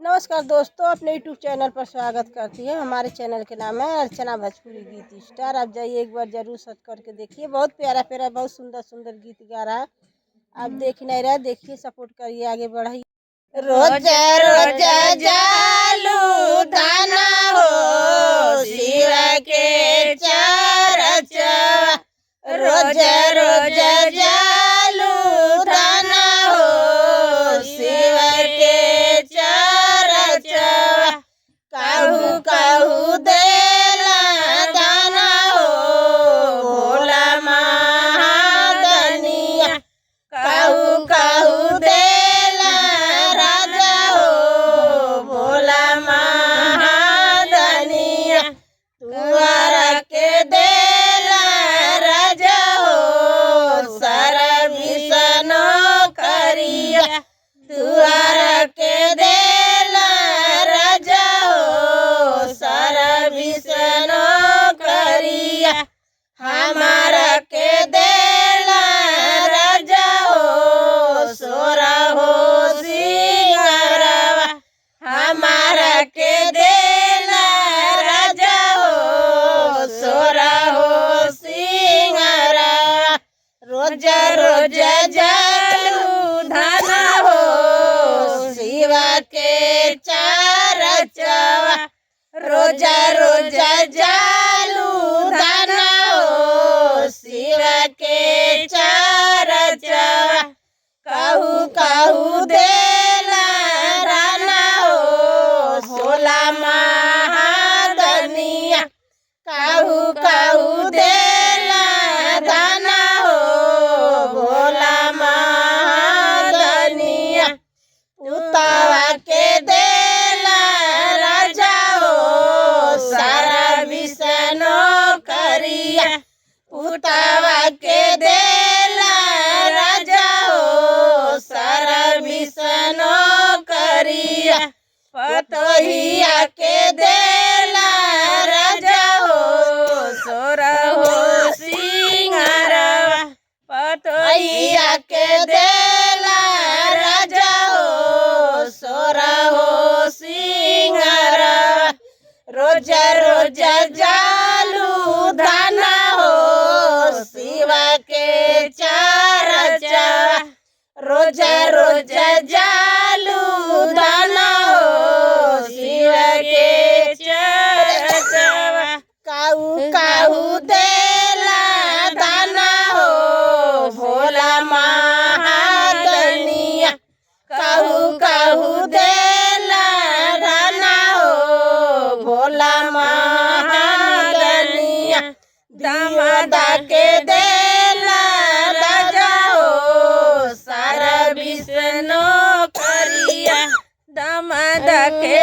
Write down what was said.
नमस्कार दोस्तों, अपने यूट्यूब चैनल पर स्वागत करती है। हमारे चैनल के नाम है अर्चना भोजपुरी गीत स्टार। आप जाइए एक बार जरूर सर्च करके देखिए। बहुत प्यारा प्यारा बहुत सुंदर सुंदर गीत गा रहा है। आप देख नहीं रहे, देखिए, सपोर्ट करिए, आगे बढ़ाइए। रोज रोज जालू दाना हो शिव के चरचवा, रोज रोज जालू दाना हो शिव के चरचवा, काहू काहू देला दाना हो भोला महादनिया, काहू काहू देला राजा हो भोला महादनिया, तुअर के देला राजा हो सारा विष्णु करिया, तुअर के देला राजा हो सारा विष्णु करिया, हमारा के देला राजा हो सोरा हो सिंगारवा, हमारा के देला राजा हो सोरा हो सिंगारवा, रोज रोज जालू धाना हो शिवा के चरचवा, रोज रोज जालू धाना हो शिवा के चरचवा, काहू काहू देला राना हो भोला महादनिया, काहू काहू देला दाना हो भोला महादनिया, उतावा के देला राजा हो सारा विष्णु करिया, उतावा के देला राजा हो सारा विष्णु करिया, पतोहिया के देला राजा हो सोरा हो सिंगारवा, पतोहिया के देला राजा हो सोरा हो सिंगारवा, रोज रोज जालू धाना हो शिवा के चरचवा, रोज रोज जालू धाना हो शिव के चरचवा, काहू काहू देला दाना हो भोला महादनिया, काहू काहू देला दाना हो भोला महादनिया, दामादा के देला राजा हो सारा विष्णु करिया, दामादा के